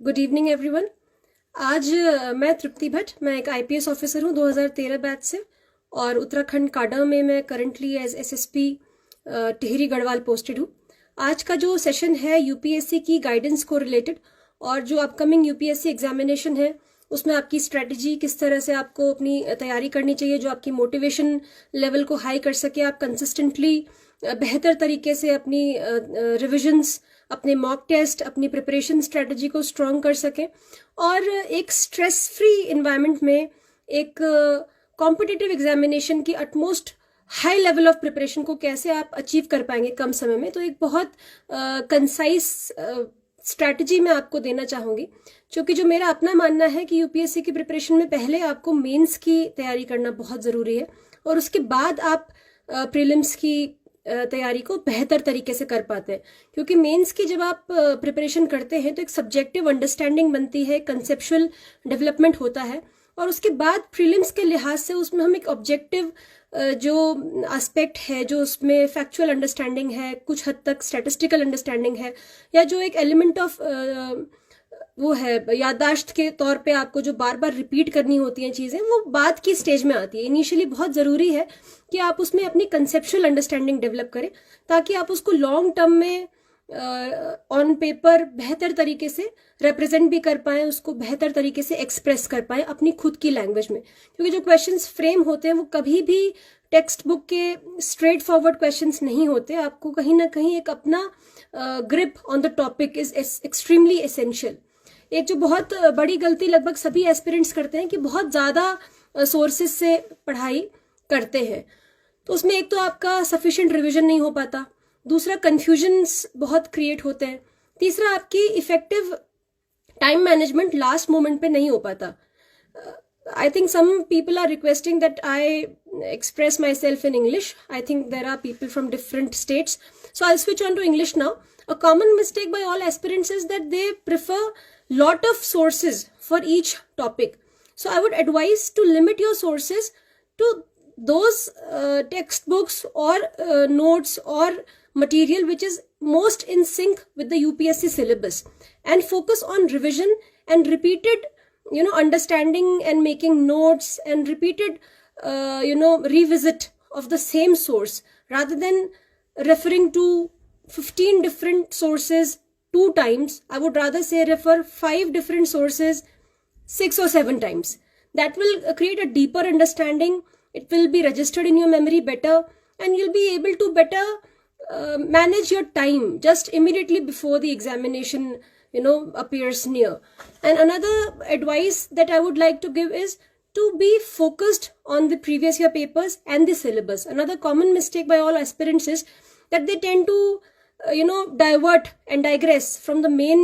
Good evening everyone. आज मैं तृप्ति भट्ट, मैं एक आईपीएस ऑफिसर हूँ 2013 बैच से और उत्तराखंड काडा में मैं currently as SSP Tehri Garhwal posted हूँ। आज का जो सेशन है यूपीएससी की गाइडेंस को रिलेटेड और जो अपकमिंग यूपीएससी एग्जामिनेशन है उसमें आपकी स्ट्रेटजी किस तरह से आपको अपनी तैयारी करनी चाहिए, जो आपकी मोटिवेशन लेवल को हाई कर सके, आप कंसिस्टेंटली बेहतर तरीके से अपनी रिविजन्स, अपने मॉक टेस्ट, अपनी प्रिपरेशन स्ट्रेटजी को स्ट्रॉन्ग कर सकें और एक स्ट्रेस फ्री इन्वायरमेंट में एक कॉम्पिटिटिव एग्जामिनेशन की utmost high level of preparation को कैसे आप अचीव कर पाएंगे कम समय में। तो एक बहुत कंसाइज स्ट्रैटेजी मैं आपको देना चाहूंगी, क्योंकि जो मेरा अपना मानना है कि यूपीएससी की प्रिपरेशन में पहले आपको मेंस की तैयारी करना बहुत ज़रूरी है और उसके बाद आप प्रीलिम्स की तैयारी को बेहतर तरीके से कर पाते हैं। क्योंकि मेंस की जब आप प्रिपरेशन करते हैं तो एक सब्जेक्टिव अंडरस्टैंडिंग बनती है, कंसेप्चुअल डेवलपमेंट होता है और उसके बाद प्रीलिम्स के लिहाज से उसमें हम एक ऑब्जेक्टिव जो एस्पेक्ट है, जो उसमें फैक्चुअल अंडरस्टैंडिंग है, कुछ हद तक स्टैटिस्टिकल अंडरस्टैंडिंग है, या जो एक एलिमेंट ऑफ वो है याददाश्त के तौर पे आपको जो बार बार रिपीट करनी होती हैं चीज़ें, वो बाद की स्टेज में आती है। इनिशियली बहुत ज़रूरी है कि आप उसमें अपनी कंसेप्चुअल अंडरस्टैंडिंग डेवलप करें ताकि आप उसको लॉन्ग टर्म में ऑन पेपर बेहतर तरीके से रिप्रेजेंट भी कर पाएं, उसको बेहतर तरीके से एक्सप्रेस कर पाएं अपनी खुद की लैंग्वेज में। क्योंकि जो क्वेश्चंस फ्रेम होते हैं वो कभी भी टेक्स्ट बुक के स्ट्रेट फॉरवर्ड क्वेश्चंस नहीं होते। आपको कहीं ना कहीं एक अपना grip on the topic is extremely essential. एक जो बहुत बड़ी गलती लगभग सभी एस्पिरेंट्स करते हैं कि बहुत ज़्यादा सोर्सेज से पढ़ाई करते हैं, तो उसमें एक तो आपका सफिशिएंट रिवीजन नहीं हो पाता, दूसरा कन्फ्यूजन्स बहुत क्रिएट होते हैं, तीसरा आपकी effective time management last moment पे नहीं हो पाता। I think some people are requesting that I express myself in English. I think there are people from different states. So I'll switch on to English now. A common mistake by all aspirants is that they prefer lot of sources for each topic. So I would advise to limit your sources to those textbooks or notes or material which is most in sync with the UPSC syllabus, and focus on revision and repeated understanding and making notes and repeated revisit of the same source rather than referring to 15 different sources 2 times. I would rather say refer 5 different sources 6 or 7 times. That will create a deeper understanding. It will be registered in your memory better and you'll be able to better manage your time just immediately before the examination appears near. And another advice that I would like to give is to be focused on the previous year papers and the syllabus. Another common mistake by all aspirants is that they tend to divert and digress from the main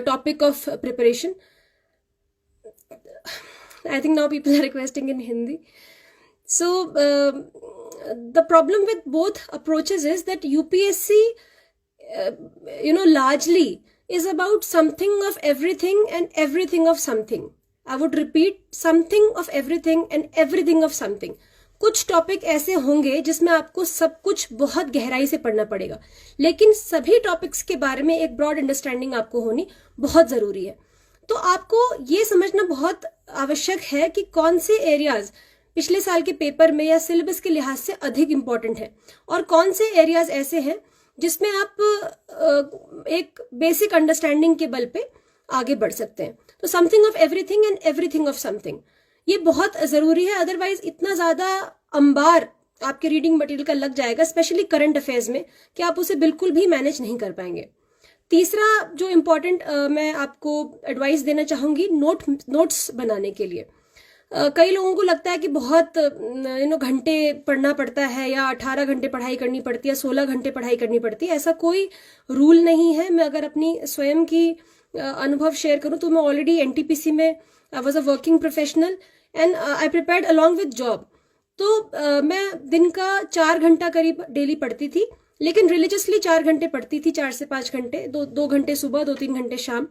topic of preparation. I think now people are requesting in Hindi. So the problem with both approaches is that UPSC largely is about something of everything and everything of something. I would repeat, something of everything and everything of something. कुछ topic ऐसे होंगे जिसमें आपको सब कुछ बहुत गहराई से पढ़ना पड़ेगा, लेकिन सभी टॉपिक्स के बारे में एक ब्रॉड अंडरस्टैंडिंग आपको होनी बहुत ज़रूरी है। तो आपको ये समझना बहुत आवश्यक है कि कौन से एरियाज पिछले साल के पेपर में या सिलेबस के लिहाज से अधिक इम्पोर्टेंट है और कौन से एरियाज ऐसे हैं जिसमें आप एक बेसिक अंडरस्टैंडिंग के बल पे आगे बढ़ सकते हैं। तो something of everything and everything of something, ये बहुत ज़रूरी है। अदरवाइज इतना ज़्यादा अंबार आपके रीडिंग मटेरियल का लग जाएगा, स्पेशली करंट अफेयर्स में, कि आप उसे बिल्कुल भी मैनेज नहीं कर पाएंगे। तीसरा जो इम्पोर्टेंट मैं आपको एडवाइस देना चाहूँगी, नोट्स बनाने के लिए। कई लोगों को लगता है कि बहुत घंटे पढ़ना पड़ता है या 18 घंटे पढ़ाई करनी पड़ती है, 16 घंटे पढ़ाई करनी पड़ती है। ऐसा कोई रूल नहीं है। मैं अगर अपनी स्वयं की अनुभव शेयर करूं तो मैं ऑलरेडी एनटीपीसी में I was a working professional and I prepared along with job. तो मैं दिन का 4 घंटा करीब डेली पढ़ती थी, लेकिन रिलीजियसली 4 घंटे पढ़ती थी, 4 से 5 घंटे, 2 घंटे सुबह, 2-3 घंटे शाम।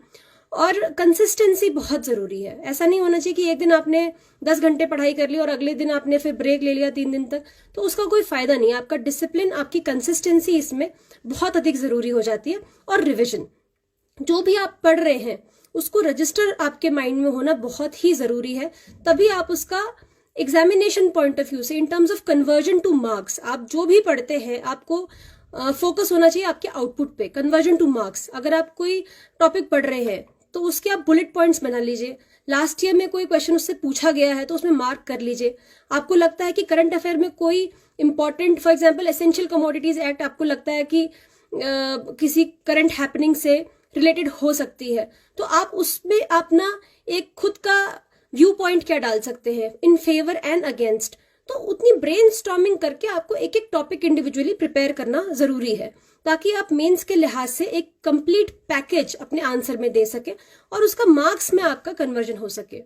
और कंसिस्टेंसी बहुत ज़रूरी है। ऐसा नहीं होना चाहिए कि एक दिन आपने 10 घंटे पढ़ाई कर ली और अगले दिन आपने फिर ब्रेक ले लिया 3 दिन तक, तो उसका कोई फ़ायदा नहीं है। आपका डिसिप्लिन, आपकी कंसिस्टेंसी इसमें बहुत अधिक ज़रूरी हो जाती है। और रिविजन, जो भी आप पढ़ रहे हैं उसको रजिस्टर आपके माइंड में होना बहुत ही जरूरी है, तभी आप उसका एग्जामिनेशन पॉइंट ऑफ व्यू से in terms of conversion two marks, आप जो भी पढ़ते हैं आपको फोकस होना चाहिए आपके आउटपुट पे, कन्वर्जन टू मार्क्स। अगर आप कोई टॉपिक पढ़ रहे हैं तो उसके आप बुलेट पॉइंट्स बना लीजिए, लास्ट ईयर में कोई क्वेश्चन उससे पूछा गया है तो उसमें मार्क कर लीजिए। आपको लगता है कि करंट अफेयर में कोई important, for example essential commodities act आपको लगता है कि किसी करंट हैपनिंग से रिलेटेड हो सकती है, तो आप उसमें अपना एक खुद का व्यू पॉइंट क्या डाल सकते हैं, इन फेवर एंड अगेंस्ट। तो उतनी ब्रेन स्टॉर्मिंग करके आपको एक एक टॉपिक इंडिविजुअली प्रिपेयर करना जरूरी है, ताकि आप मेंस के लिहाज से एक कंप्लीट पैकेज अपने आंसर में दे सके और उसका मार्क्स में आपका कन्वर्जन हो सके।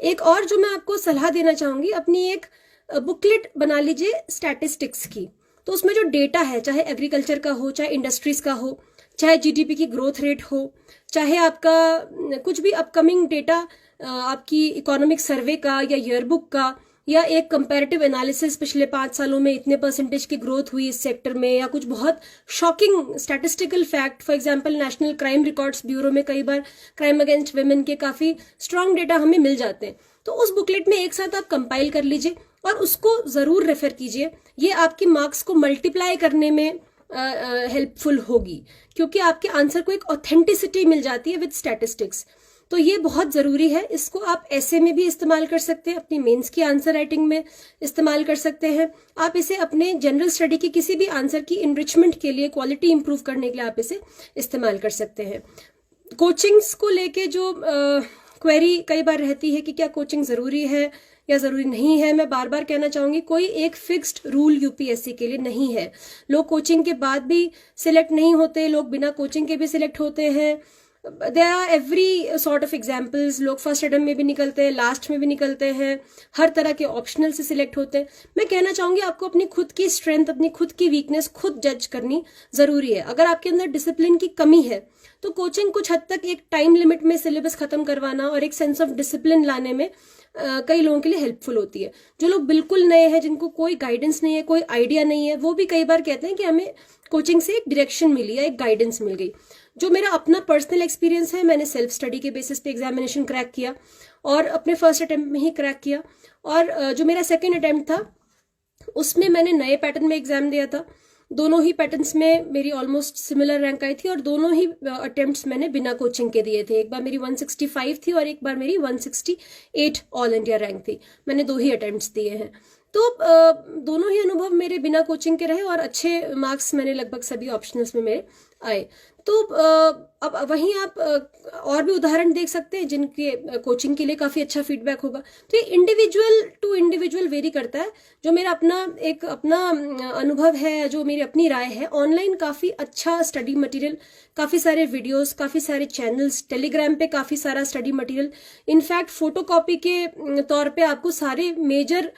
एक और जो मैं आपको सलाह देना चाहूंगी, अपनी एक बुकलेट बना लीजिए स्टैटिस्टिक्स की। तो उसमें जो डेटा है, चाहे एग्रीकल्चर का हो, चाहे इंडस्ट्रीज का हो, चाहे जीडीपी की ग्रोथ रेट हो, चाहे आपका कुछ भी अपकमिंग डेटा आपकी इकोनॉमिक सर्वे का या ईयरबुक का, या एक कंपैरेटिव एनालिसिस पिछले 5 सालों में इतने परसेंटेज की ग्रोथ हुई इस सेक्टर में, या कुछ बहुत shocking statistical fact, for example national crime records bureau में कई बार क्राइम अगेंस्ट वुमेन के काफी स्ट्रांग डेटा हमें मिल जाते हैं। तो उस बुकलेट में एक साथ आप कंपाइल कर लीजिए और उसको जरूर रेफर कीजिए। ये आपके मार्क्स को मल्टीप्लाई करने में हेल्पफुल होगी, क्योंकि आपके आंसर को एक ऑथेंटिसिटी मिल जाती है विद स्टैटिस्टिक्स। तो ये बहुत जरूरी है। इसको आप ऐसे में भी इस्तेमाल कर सकते हैं, अपनी मेंस की आंसर राइटिंग में इस्तेमाल कर सकते हैं। आप इसे अपने जनरल स्टडी की किसी भी आंसर की इनरिचमेंट के लिए, क्वालिटी इंप्रूव करने के लिए आप इसे इस्तेमाल कर सकते हैं। कोचिंग्स को लेके जो क्वेरी कई बार रहती है कि क्या कोचिंग जरूरी है या जरूरी नहीं है, मैं बार बार कहना चाहूंगी कोई एक फिक्स्ड रूल यूपीएससी के लिए नहीं है। लोग कोचिंग के बाद भी सिलेक्ट नहीं होते, लोग बिना कोचिंग के भी सिलेक्ट होते हैं। There are every sort of examples. लोग फर्स्ट अटेम्प्ट में भी निकलते हैं, लास्ट में भी निकलते हैं, हर तरह के ऑप्शनल से सिलेक्ट होते हैं। मैं कहना चाहूंगी आपको अपनी खुद की स्ट्रेंथ, अपनी खुद की वीकनेस खुद जज करनी जरूरी है। अगर आपके अंदर डिसिप्लिन की कमी है तो कोचिंग कुछ हद तक एक टाइम लिमिट में सिलेबस खत्म करवाना और एक सेंस ऑफ डिसिप्लिन लाने में कई लोगों के लिए हेल्पफुल होती है। जो लोग बिल्कुल नए हैं, जिनको कोई गाइडेंस नहीं है, कोई आइडिया नहीं है, वो भी कई बार कहते हैं कि हमें कोचिंग से एक डायरेक्शन मिली या एक गाइडेंस मिल गई। जो मेरा अपना पर्सनल एक्सपीरियंस है, मैंने सेल्फ स्टडी के बेसिस पे एग्जामिनेशन क्रैक किया और अपने फर्स्ट अटेम्प्ट में ही क्रैक किया। और जो मेरा सेकेंड अटेम्प्ट था उसमें मैंने नए पैटर्न में एग्जाम दिया था। दोनों ही पैटर्न्स में मेरी ऑलमोस्ट सिमिलर रैंक आई थी और दोनों ही अटेम्प्ट्स मैंने बिना कोचिंग के दिए थे। एक बार मेरी 165 थी और एक बार मेरी 168 ऑल इंडिया रैंक थी। मैंने 2 ही अटेम्प्ट्स दिए हैं। तो दोनों ही अनुभव मेरे बिना कोचिंग के रहे और अच्छे मार्क्स मैंने लगभग सभी ऑप्शनल्स में मेरे आए। तो अब वहीं आप और भी उदाहरण देख सकते हैं जिनके कोचिंग के लिए काफी अच्छा फीडबैक होगा। तो ये इंडिविजुअल टू इंडिविजुअल वेरी करता है। जो मेरा अपना अनुभव है, जो मेरी अपनी राय है, ऑनलाइन काफी अच्छा स्टडी मटेरियल, काफी सारे वीडियोस, काफी सारे चैनल्स, टेलीग्राम पे काफी सारा स्टडी मटेरियल, इनफैक्ट फोटोकॉपी के तौर पे आपको सारे मेजर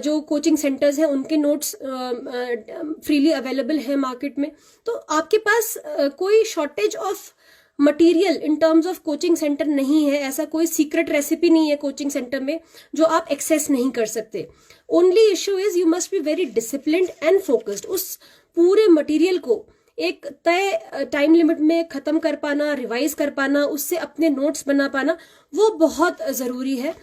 जो कोचिंग सेंटर्स हैं उनके नोट्स फ्रीली अवेलेबल है मार्केट में। तो आपके पास कोई shortage of material in terms of coaching centre नहीं है। ऐसा कोई सीक्रेट रेसिपी नहीं है कोचिंग सेंटर में जो आप एक्सेस नहीं कर सकते। Only issue is you must be very disciplined and focused. उस पूरे मटेरियल को एक तय टाइम लिमिट में खत्म कर पाना, रिवाइज कर पाना, उससे अपने नोट्स बना पाना, वो बहुत जरूरी है।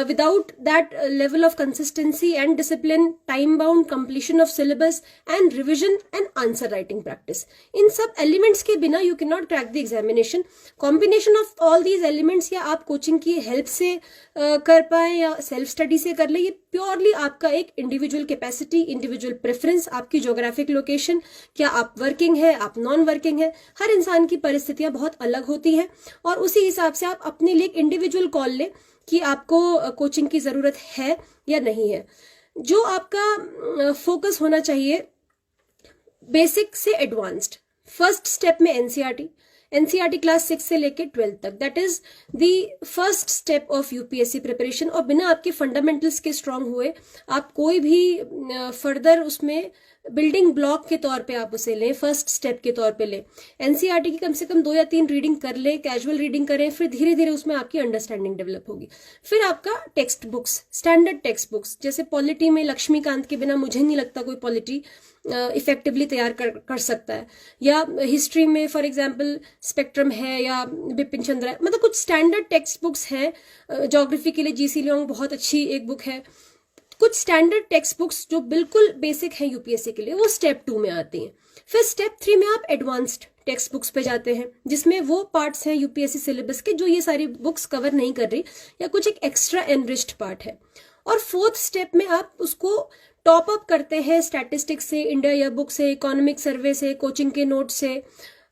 Without that level of consistency and discipline, time-bound completion of syllabus and revision and answer writing practice, इन सब elements के बिना you cannot crack the examination. Combination of all these elements या आप कोचिंग की हेल्प से कर पाए या सेल्फ स्टडी से कर ले, ये प्योरली आपका एक इंडिविजुअल कैपेसिटी, इंडिविजुअल प्रेफरेंस, आपकी ज्योग्राफिक लोकेशन, क्या आप वर्किंग है, आप नॉन वर्किंग है, हर इंसान की परिस्थितियां बहुत अलग होती हैं और उसी हिसाब से आप अपने लिए एक इंडिविजुअल कॉल ले कि आपको कोचिंग की जरूरत है या नहीं है। जो आपका फोकस होना चाहिए बेसिक से एडवांस्ड। फर्स्ट स्टेप में एनसीईआरटी क्लास 6 से लेके 12 तक, that is the first step of UPSC preparation. और बिना आपके फंडामेंटल्स के स्ट्रांग हुए आप कोई भी फर्दर उसमें बिल्डिंग ब्लॉक के तौर पे आप उसे लें, फर्स्ट स्टेप के तौर पे लें। एनसीईआरटी की कम से कम 2 या 3 रीडिंग कर लें, कैजुअल रीडिंग करें, फिर धीरे धीरे उसमें आपकी अंडरस्टैंडिंग डेवलप होगी। फिर आपका text books, standard text books, जैसे पॉलिटी में लक्ष्मीकांत के बिना मुझे नहीं लगता कोई पॉलिटी इफेक्टिवली तैयार कर सकता है, या हिस्ट्री में फॉर एग्जांपल स्पेक्ट्रम है या बिपिन चंद्र है, मतलब कुछ स्टैंडर्ड टेक्स्ट बुक्स हैं। ज्योग्राफी के लिए जीसी लियोंग बहुत अच्छी एक बुक है। कुछ स्टैंडर्ड टेक्स्ट बुक्स जो बिल्कुल बेसिक है यूपीएससी के लिए, वो स्टेप 2 में आती हैं। फिर स्टेप 3 में आप एडवांस्ड टेक्स्ट बुक्स पे जाते हैं, जिसमें वो पार्ट्स हैं यूपीएससी सिलेबस के जो ये सारी बुक्स कवर नहीं कर रही, या कुछ एक एक्स्ट्रा एनरिच्ड पार्ट है। और 4th स्टेप में आप उसको टॉप अप करते हैं स्टैटिस्टिक्स से, इंडिया ईयर बुक से, इकोनॉमिक सर्वे से, कोचिंग के नोट से।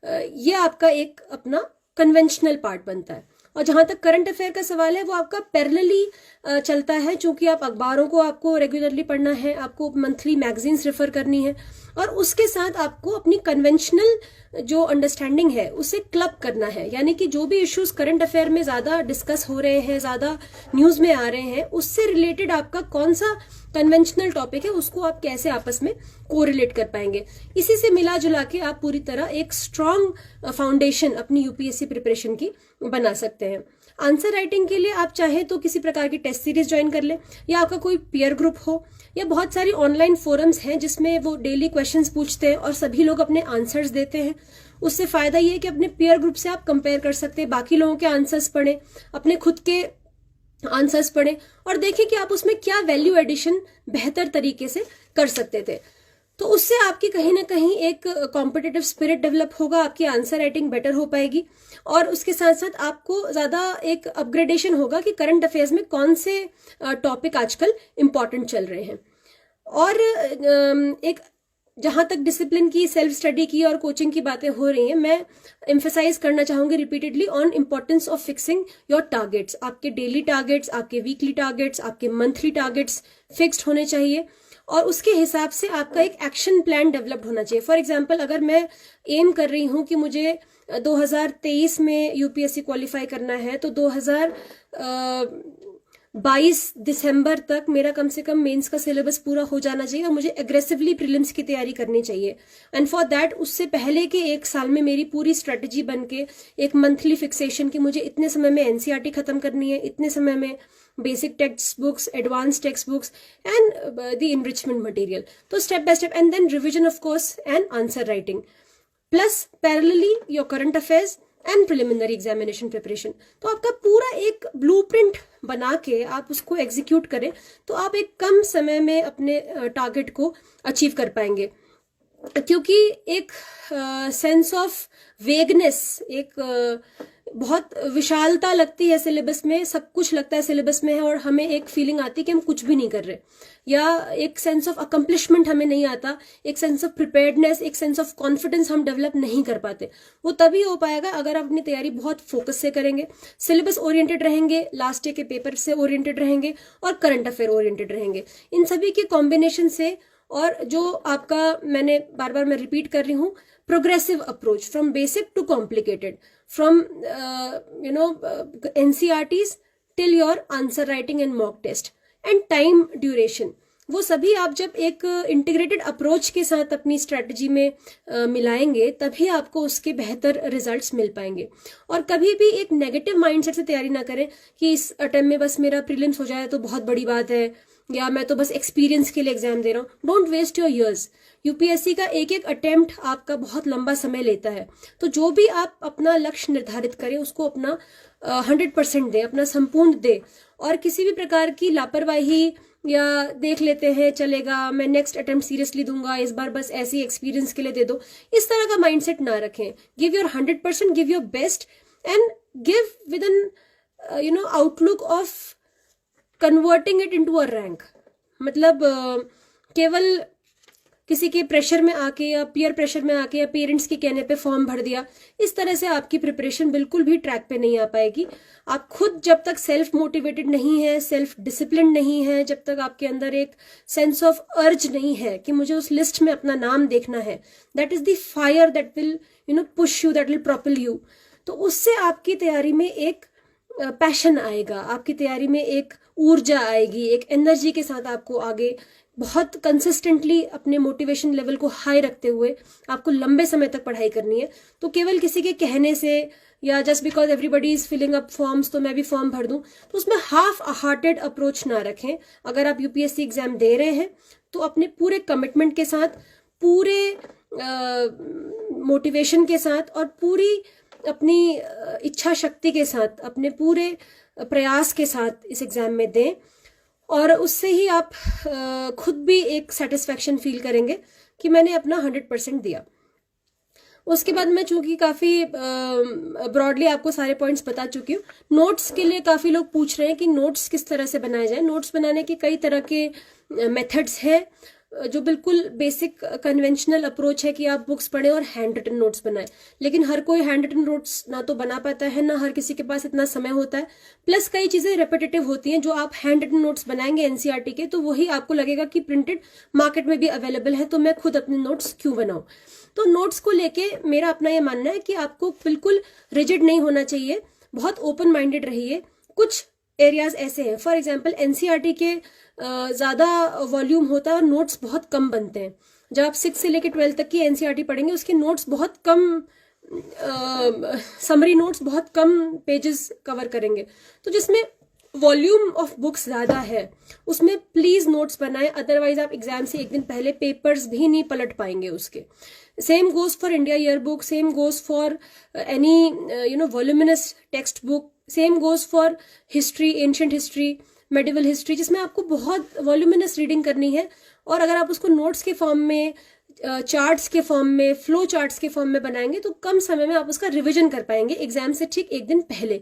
ये आपका एक अपना कन्वेंशनल पार्ट बनता है। और जहां तक करंट अफेयर का सवाल है, वो आपका पैरेलली चलता है, चूंकि आप अखबारों को आपको रेगुलरली पढ़ना है, आपको मंथली मैगजीन्स रेफर करनी है, और उसके साथ आपको अपनी कन्वेंशनल जो अंडरस्टैंडिंग है उसे क्लब करना है। यानी कि जो भी इश्यूज करंट अफेयर में ज्यादा डिस्कस हो रहे हैं, ज्यादा न्यूज में आ रहे हैं, उससे रिलेटेड आपका कौन सा कन्वेंशनल टॉपिक है, उसको आप कैसे आपस में कोरिलेट कर पाएंगे। इसी से मिला जुला के आप पूरी तरह एक स्ट्रॉन्ग फाउंडेशन अपनी यूपीएससी प्रिपरेशन की बना सकते हैं। आंसर राइटिंग के लिए आप चाहे तो किसी प्रकार की टेस्ट सीरीज ज्वाइन कर ले, या आपका कोई पीयर ग्रुप हो, या बहुत सारी ऑनलाइन फोरम्स हैं जिसमें वो डेली क्वेश्चंस पूछते हैं और सभी लोग अपने आंसर्स देते हैं। उससे फायदा ये है कि अपने पीयर ग्रुप से आप कंपेयर कर सकते हैं, बाकी लोगों के आंसर्स पढ़ें, अपने खुद के आंसर्स पढ़ें, और देखें कि आप उसमें क्या वैल्यू एडिशन बेहतर तरीके से कर सकते थे। तो उससे आपकी कहीं ना कहीं एक कॉम्पिटिटिव स्पिरिट डेवलप होगा, आपकी आंसर राइटिंग बेटर हो पाएगी, और उसके साथ साथ आपको ज्यादा एक अपग्रेडेशन होगा कि करंट अफेयर्स में कौन से टॉपिक आजकल इंपॉर्टेंट चल रहे हैं। और एक जहां तक डिसिप्लिन की, सेल्फ स्टडी की और कोचिंग की बातें हो रही हैं, मैं एम्फेसाइज करना चाहूंगी repeatedly on importance of fixing your targets. आपके डेली टारगेट्स, आपके वीकली टारगेट्स, आपके मंथली टारगेट्स फिक्स्ड होने चाहिए, और उसके हिसाब से आपका एक एक्शन प्लान डेवलप्ड होना चाहिए। फॉर एग्जाम्पल, अगर मैं एम कर रही हूं कि मुझे 2023 में यूपीएससी क्वालिफाई करना है, तो 2022 दिसंबर तक मेरा कम से कम मेंस का सिलेबस पूरा हो जाना चाहिए, और मुझे एग्रेसिवली प्रीलिम्स की तैयारी करनी चाहिए। एंड फॉर दैट, उससे पहले के 1 साल में मेरी पूरी स्ट्रेटजी बनके एक मंथली फिक्सेशन कि मुझे इतने समय में एनसीईआरटी खत्म करनी है, इतने समय में basic text books, advance text books and the enrichment material. तो step by step, and then revision of course and answer writing, plus parallelly your current affairs and preliminary examination preparation. तो आपका पूरा एक ब्लूप्रिंट बना के आप उसको execute करें, तो आप एक कम समय में अपने टारगेट को अचीव कर पाएंगे। क्योंकि एक सेंस ऑफ वेगनेस, एक बहुत विशालता लगती है सिलेबस में, सब कुछ लगता है सिलेबस में है, और हमें एक फीलिंग आती है कि हम कुछ भी नहीं कर रहे, या एक सेंस ऑफ अकम्पलिशमेंट हमें नहीं आता, एक सेंस ऑफ प्रिपेयर्डनेस, एक सेंस ऑफ कॉन्फिडेंस हम डेवलप नहीं कर पाते। वो तभी हो पाएगा अगर आप अपनी तैयारी बहुत फोकस से करेंगे, सिलेबस ओरिएंटेड रहेंगे, लास्ट ईयर के पेपर से ओरिएंटेड रहेंगे, और करंट अफेयर ओरिएंटेड रहेंगे। इन सभी के कॉम्बिनेशन से, और जो आपका, मैंने बार बार मैं रिपीट कर रही हूँ, progressive approach from basic to complicated, from NCERTs till your answer writing and mock test, and time duration, वो सभी आप जब एक इंटीग्रेटेड अप्रोच के साथ अपनी स्ट्रेटजी में मिलाएंगे, तभी आपको उसके बेहतर रिजल्ट्स मिल पाएंगे। और कभी भी एक नेगेटिव माइंडसेट से तैयारी ना करें कि इस अटेम्प्ट में बस मेरा प्रीलिम्स हो जाए तो बहुत बड़ी बात है, या मैं तो बस एक्सपीरियंस के लिए एग्जाम दे रहा हूँ। Don't waste your years. UPSC का एक एक अटेम्प्ट आपका बहुत लंबा समय लेता है, तो जो भी आप अपना लक्ष्य निर्धारित करें उसको अपना 100% दें, अपना संपूर्ण दें, और किसी भी प्रकार की लापरवाही या देख लेते हैं चलेगा, मैं नेक्स्ट अटेम्प्ट सीरियसली दूंगा, इस बार बस ऐसे ही एक्सपीरियंस के लिए दे दो, इस तरह का माइंडसेट ना रखें। Give your 100%, give your best, and give with N outlook of converting it into a rank. मतलब केवल किसी के प्रेशर में आके, या पीयर प्रेशर में आके, या पेरेंट्स के कहने पे फॉर्म भर दिया, इस तरह से आपकी प्रिपरेशन बिल्कुल भी ट्रैक पे नहीं आ पाएगी। आप खुद जब तक सेल्फ मोटिवेटेड नहीं है, सेल्फ डिसिप्लिन नहीं है, जब तक आपके अंदर एक सेंस ऑफ अर्ज नहीं है कि मुझे उस लिस्ट में अपना नाम देखना है, that is the fire that will push you, that will propel you. तो उससे आपकी तैयारी में एक पैशन आएगा, आपकी तैयारी में एक ऊर्जा आएगी, एक एनर्जी के साथ आपको आगे बहुत कंसिस्टेंटली अपने मोटिवेशन लेवल को हाई रखते हुए आपको लंबे समय तक पढ़ाई करनी है। तो केवल किसी के कहने से या just because everybody is filling up forms तो मैं भी फॉर्म भर दूं, तो उसमें हाफ हार्टेड अप्रोच ना रखें। अगर आप यूपीएससी एग्जाम दे रहे हैं तो अपने पूरे कमिटमेंट के साथ, पूरे मोटिवेशन के साथ और पूरी अपनी इच्छा शक्ति के साथ, अपने पूरे प्रयास के साथ इस एग्जाम में दें, और उससे ही आप खुद भी एक सेटिस्फैक्शन फील करेंगे कि मैंने अपना 100% दिया। उसके बाद मैं चूंकि काफ़ी ब्रॉडली आपको सारे पॉइंट्स बता चुकी हूँ। नोट्स के लिए काफ़ी लोग पूछ रहे हैं कि नोट्स किस तरह से बनाए जाए। नोट्स बनाने के कई तरह के मेथड्स हैं। जो बिल्कुल बेसिक कन्वेंशनल अप्रोच है कि आप बुक्स पढ़ें और हैंड रिटन नोट्स बनाएं, लेकिन हर कोई हैंड रिटन नोट्स ना तो बना पाता है, ना हर किसी के पास इतना समय होता है। प्लस कई चीज़ें रेपिटेटिव होती हैं। जो आप हैंड रिटन नोट्स बनाएंगे एनसीईआरटी के, तो वही आपको लगेगा कि प्रिंटेड मार्केट में भी अवेलेबल है, तो मैं खुद अपने नोट्स क्यों बनाऊं। तो नोट्स को लेके मेरा अपना ये मानना है कि आपको बिल्कुल रिजिड नहीं होना चाहिए, बहुत ओपन माइंडेड रहिए। कुछ एरियाज ऐसे हैं, फॉर एग्जाम्पल एनसीईआरटी के ज़्यादा वॉल्यूम होता है और नोट्स बहुत कम बनते हैं। जब आप 6 से लेकर 12 तक की एनसीईआरटी पढ़ेंगे, उसके नोट्स बहुत कम, समरी नोट्स बहुत कम पेजेस कवर करेंगे। तो जिसमें वॉल्यूम ऑफ बुक्स ज़्यादा है उसमें प्लीज़ नोट्स बनाएं, अदरवाइज आप एग्जाम से एक दिन पहले पेपर्स भी नहीं पलट पाएंगे उसके। Same goes for India year book, same goes for any voluminous text book, same goes for history, ancient history, medieval history, जिसमें आपको बहुत वॉल्यूमिनस रीडिंग करनी है। और अगर आप उसको नोट्स के फॉर्म में, चार्ट्स के फॉर्म में, फ्लो चार्ट्स के फॉर्म में बनाएंगे तो कम समय में आप उसका रिविजन कर पाएंगे एग्जाम से ठीक एक दिन पहले।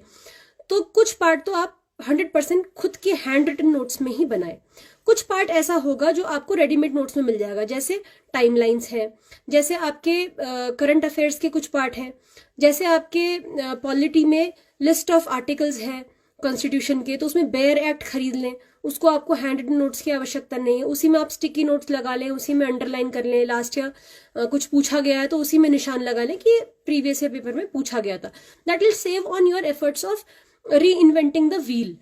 तो कुछ पार्ट तो आप 100% खुद के हैंड रिटन नोट्स में ही बनाए। कुछ पार्ट ऐसा होगा जो आपको रेडीमेड नोट्स में मिल जाएगा, जैसे टाइमलाइंस है, जैसे आपके करंट अफेयर्स के कुछ पार्ट हैं, जैसे आपके पॉलिटी में लिस्ट ऑफ आर्टिकल्स है कॉन्स्टिट्यूशन के, तो उसमें बेयर एक्ट खरीद लें, उसको आपको हैंड रिटन नोट्स की आवश्यकता नहीं है। उसी में आप स्टिकी नोट्स लगा लें, उसी में अंडरलाइन कर लें, लास्ट ईयर कुछ पूछा गया है तो उसी में निशान लगा लें कि प्रीवियस ईयर पेपर में पूछा गया था। That will save on your efforts of री इन्वेंटिंग द व्हील।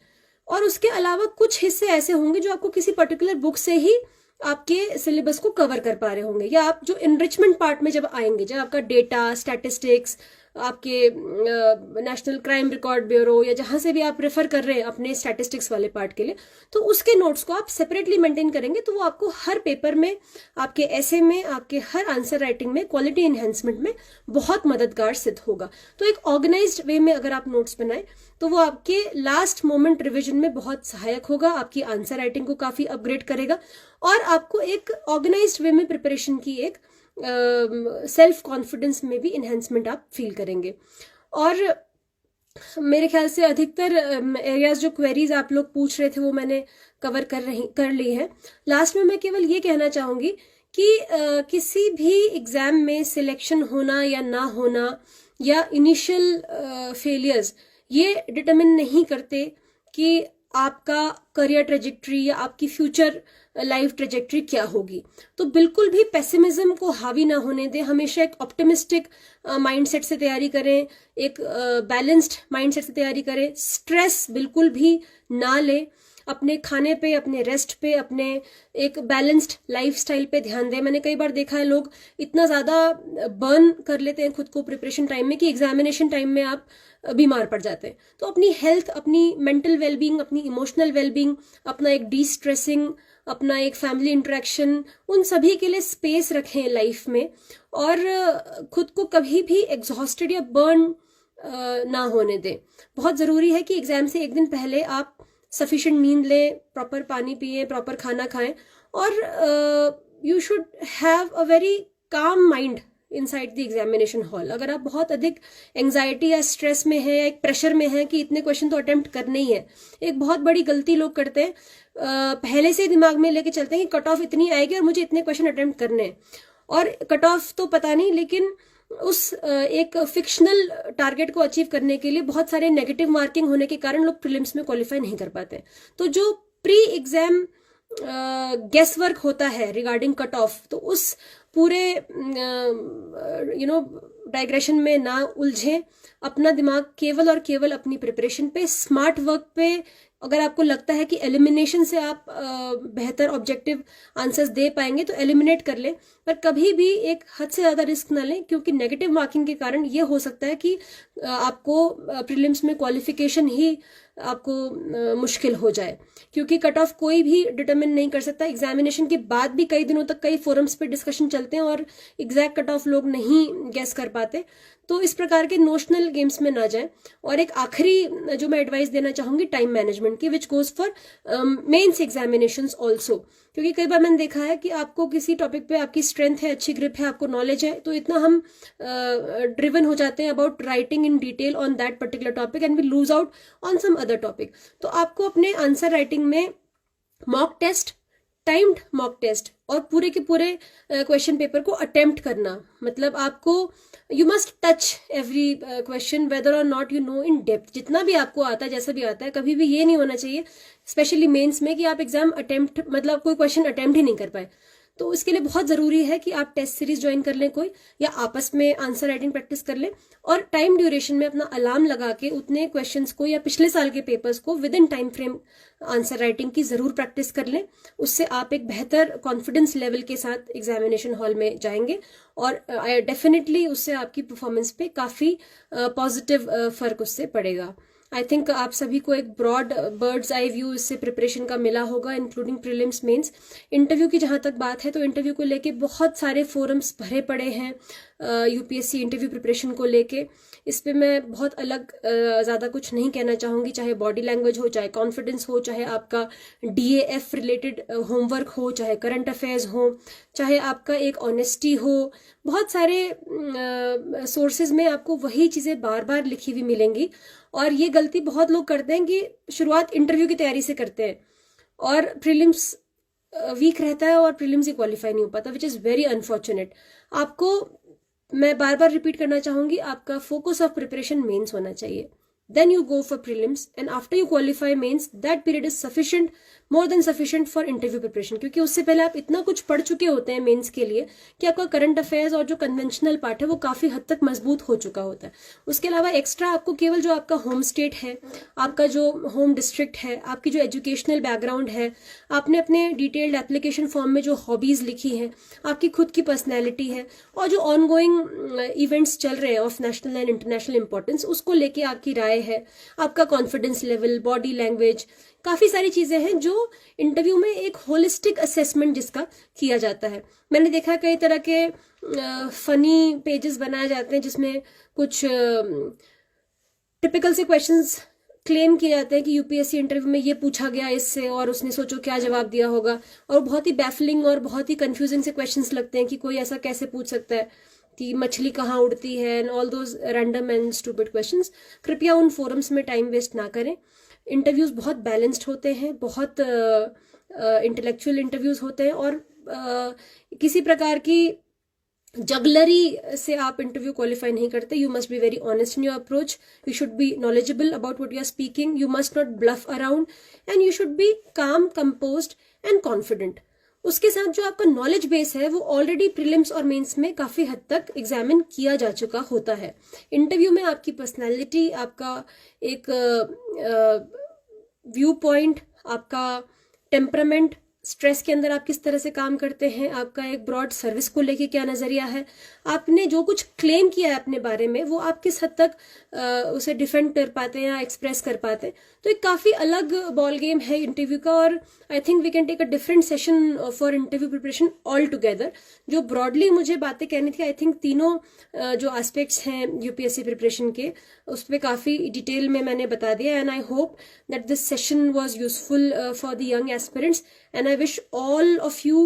और उसके अलावा कुछ हिस्से ऐसे होंगे जो आपको किसी पर्टिकुलर बुक से ही आपके सिलेबस को कवर कर पा रहे होंगे, या आप जो इनरिचमेंट पार्ट में जब आएंगे, जब आपका डेटा, स्टैटिस्टिक्स, आपके नेशनल क्राइम रिकॉर्ड ब्यूरो या जहां से भी आप रेफर कर रहे हैं अपने स्टैटिस्टिक्स वाले पार्ट के लिए, तो उसके नोट्स को आप सेपरेटली मेंटेन करेंगे तो वो आपको हर पेपर में, आपके ऐसे में, आपके हर आंसर राइटिंग में, क्वालिटी एनहेंसमेंट में बहुत मददगार सिद्ध होगा। तो एक ऑर्गेनाइज्ड वे में अगर आप नोट्स बनाएं तो वो आपके लास्ट मोमेंट रिविजन में बहुत सहायक होगा, आपकी आंसर राइटिंग को काफी अपग्रेड करेगा और आपको एक ऑर्गेनाइज्ड वे में प्रिपरेशन की एक सेल्फ कॉन्फिडेंस में भी इन्हेंसमेंट आप फील करेंगे। और मेरे ख्याल से अधिकतर एरियाज जो क्वेरीज आप लोग पूछ रहे थे वो मैंने कवर कर ली है। लास्ट में मैं केवल ये कहना चाहूंगी कि किसी भी एग्जाम में सिलेक्शन होना या ना होना या इनिशियल फेलियर्स ये डिटरमिन नहीं करते कि आपका करियर ट्रेजेक्ट्री या आपकी फ्यूचर लाइफ ट्रेजेक्ट्री क्या होगी। तो बिल्कुल भी पेसिमिज्म को हावी ना होने दें, हमेशा एक ऑप्टिमिस्टिक माइंडसेट से तैयारी करें, एक बैलेंस्ड माइंडसेट से तैयारी करें, स्ट्रेस बिल्कुल भी ना लें, अपने खाने पे, अपने रेस्ट पे, अपने एक बैलेंस्ड लाइफस्टाइल पे ध्यान दें। मैंने कई बार देखा है लोग इतना ज़्यादा बर्न कर लेते हैं खुद को प्रिपरेशन टाइम में कि एग्जामिनेशन टाइम में आप बीमार पड़ जाते हैं। तो अपनी हेल्थ, अपनी मेंटल वेलबींग, अपनी इमोशनल वेलबींग, अपना एक डी स्ट्रेसिंग, अपना एक फैमिली इंटरेक्शन, उन सभी के लिए स्पेस रखें लाइफ में और खुद को कभी भी एग्जॉस्टेड या बर्न ना होने दें। बहुत ज़रूरी है कि एग्जाम से एक दिन पहले आप सफिशिएंट नींद लें, प्रॉपर पानी पिए, प्रॉपर खाना खाएं और you should have a very calm mind inside the examination hall. अगर आप बहुत अधिक एंजाइटी या स्ट्रेस में है या एक प्रेशर में है कि इतने क्वेश्चन तो अटेम्प्ट करने ही है, एक बहुत बड़ी गलती लोग करते हैं, पहले से दिमाग में लेके चलते हैं कि कट ऑफ इतनी आएगी और मुझे इतने क्वेश्चन अटेम्प्ट करने हैं, और कट ऑफ तो पता नहीं, लेकिन उस एक फिक्शनल टारगेट को अचीव करने के लिए बहुत सारे नेगेटिव मार्किंग होने के कारण लोग प्रीलिम्स में क्वालिफाई नहीं कर पाते। तो जो प्री एग्जाम गेस वर्क होता है रिगार्डिंग कट ऑफ, तो उस पूरे डाइग्रेशन में ना उलझें, अपना दिमाग केवल और केवल अपनी प्रिपरेशन पे, स्मार्ट वर्क पे अगर आपको लगता है कि एलिमिनेशन से आप बेहतर ऑब्जेक्टिव आंसर्स दे पाएंगे तो एलिमिनेट कर लें, पर कभी भी एक हद से ज़्यादा रिस्क ना लें, क्योंकि नेगेटिव मार्किंग के कारण ये हो सकता है कि आपको प्रीलिम्स में क्वालिफिकेशन ही आपको मुश्किल हो जाए, क्योंकि कट ऑफ कोई भी डिटरमिन नहीं कर सकता। एग्जामिनेशन के बाद भी कई दिनों तक कई फोरम्स पे डिस्कशन चलते हैं और एग्जैक्ट कट ऑफ लोग नहीं गेस कर पाते। तो इस प्रकार के नोशनल गेम्स में ना जाएं। और एक आखिरी जो मैं एडवाइस देना चाहूंगी टाइम मैनेजमेंट की, which goes for mains examinations also, क्योंकि कई बार मैंने देखा है कि आपको किसी टॉपिक पे आपकी स्ट्रेंथ है, अच्छी ग्रिप है, आपको नॉलेज है, तो इतना हम ड्रिवन हो जाते हैं about writing in detail on that particular topic and we lose out on some other topic. तो आपको अपने आंसर राइटिंग में mock test, timed mock test और पूरे के पूरे क्वेश्चन पेपर को अटेम्प्ट करना, मतलब आपको you must touch every question whether or not you know in depth. जितना भी आपको आता है, जैसा भी आता है, कभी भी ये नहीं होना चाहिए स्पेशली मेंस में कि आप एग्जाम अटेम्प्ट मतलब कोई क्वेश्चन अटेम्प्ट ही नहीं कर पाए। तो इसके लिए बहुत जरूरी है कि आप टेस्ट सीरीज ज्वाइन कर लें कोई, या आपस में आंसर राइटिंग प्रैक्टिस कर लें और टाइम ड्यूरेशन में अपना अलार्म लगा के उतने क्वेश्चंस को या पिछले साल के पेपर्स को with in time frame answer writing की जरूर प्रैक्टिस कर लें। उससे आप एक बेहतर कॉन्फिडेंस लेवल के साथ एग्जामिनेशन हॉल में जाएंगे और डेफिनेटली उससे आपकी परफॉर्मेंस पे काफी पॉजिटिव फर्क उससे पड़ेगा। आई थिंक आप सभी को एक ब्रॉड बर्ड्स आई व्यू इससे प्रिपरेशन का मिला होगा, इंक्लूडिंग प्रीलिम्स मेंस। इंटरव्यू की जहां तक बात है तो इंटरव्यू को लेके बहुत सारे फोरम्स भरे पड़े हैं यूपीएससी इंटरव्यू प्रिपरेशन को लेके। इस पे मैं बहुत अलग ज़्यादा कुछ नहीं कहना चाहूँगी, चाहे बॉडी लैंग्वेज हो, चाहे कॉन्फिडेंस हो, चाहे आपका डीएएफ रिलेटेड होमवर्क हो, चाहे करंट अफेयर्स हो, चाहे आपका एक ऑनेस्टी हो। बहुत सारे सोर्सेज में आपको वही चीज़ें बार बार लिखी हुई मिलेंगी। और ये गलती बहुत लोग करते हैं कि शुरुआत इंटरव्यू की तैयारी से करते हैं और प्रीलिम्स वीक रहता है और प्रीलिम्स ही क्वालिफाई नहीं हो पाता, विच इज़ वेरी अनफॉर्चुनेट। आपको मैं बार बार रिपीट करना चाहूंगी, आपका फोकस ऑफ प्रिपरेशन मेंस होना चाहिए, then you go for prelims and after you qualify mains that period is sufficient, more than sufficient for interview preparation, क्योंकि उससे पहले आप इतना कुछ पढ़ चुके होते हैं मेंस के लिए कि आपका करंट अफेयर्स और जो कन्वेंशनल पार्ट है वो काफी हद तक मजबूत हो चुका होता है। उसके अलावा एक्स्ट्रा आपको केवल जो आपका होम स्टेट है, आपका जो होम डिस्ट्रिक्ट है, आपकी जो एजुकेशनल बैकग्राउंड है, आपने अपने डिटेल्ड एप्लीकेशन फॉर्म में जो हॉबीज लिखी है, आपकी खुद की पर्सनैलिटी है और जो ऑनगोइंग इवेंट्स चल रहे हैं of national and international importance, उसको लेके आपकी राय है, आपका कॉन्फिडेंस लेवल, बॉडी लैंग्वेज, काफी सारी चीजें हैं जो इंटरव्यू में एक होलिस्टिक असेसमेंट जिसका किया जाता है। मैंने देखा कई तरह के फनी पेजेस बनाए जाते हैं जिसमें कुछ टिपिकल से क्वेश्चंस क्लेम किए जाते हैं कि यूपीएससी इंटरव्यू में ये पूछा गया इससे और उसने सोचो क्या जवाब दिया होगा, और बहुत ही बैफलिंग और बहुत ही कंफ्यूजिंग से क्वेश्चंस लगते हैं कि कोई ऐसा कैसे पूछ सकता है कि मछली कहाँ उड़ती है, and all those random and stupid questions. कृपया उन फोरम्स में टाइम वेस्ट ना करें। इंटरव्यूज बहुत बैलेंस्ड होते हैं, बहुत इंटेलेक्चुअल इंटरव्यूज होते हैं और किसी प्रकार की जगलरी से आप इंटरव्यू क्वालिफाई नहीं करते। You must be very honest in your approach, you should be knowledgeable about what you are speaking, you must not bluff around and you should be calm, composed and confident. उसके साथ जो आपका knowledge base है वो already prelims और mains में काफी हद तक एग्जामिन किया जा चुका होता है। इंटरव्यू में आपकी पर्सनैलिटी, आपका एक व्यू पॉइंट, आपका टेम्परामेंट, स्ट्रेस के अंदर आप किस तरह से काम करते हैं, आपका एक ब्रॉड सर्विस को लेके क्या नजरिया है, आपने जो कुछ क्लेम किया है अपने बारे में वो आप किस हद तक उसे डिफेंड कर पाते हैं या एक्सप्रेस कर पाते हैं। तो एक काफी अलग बॉल गेम है इंटरव्यू का, और I think we can take a different session for interview preparation all together. जो ब्रॉडली मुझे बातें कहनी थी, आई थिंक तीनों जो एस्पेक्ट्स हैं यूपीएससी प्रिपरेशन के उस पर काफी डिटेल में मैंने बता दिया। And I hope that this session was useful for the young aspirants and I wish all of you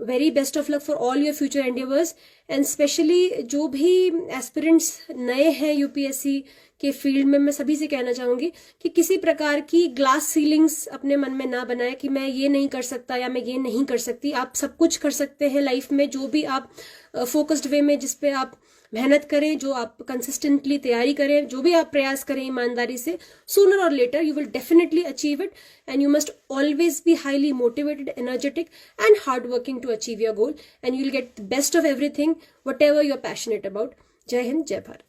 very best of luck for all your future endeavors, and specially जो भी एस्पिरेंट्स नए हैं UPSC के field में, मैं सभी से कहना चाहूंगी कि किसी प्रकार की ग्लास सीलिंग्स अपने मन में ना बनाए कि मैं ये नहीं कर सकता या मैं ये नहीं कर सकती। आप सब कुछ कर सकते हैं लाइफ में, जो भी आप फोकस्ड वे में, जिसपे आप मेहनत करें, जो आप कंसिस्टेंटली तैयारी करें, जो भी आप प्रयास करें ईमानदारी से, sooner or later you will definitely achieve it. And you must always be highly motivated, energetic and hard working to achieve your goal, and you will get the best of everything, whatever you are passionate about. जय हिंद, जय भारत।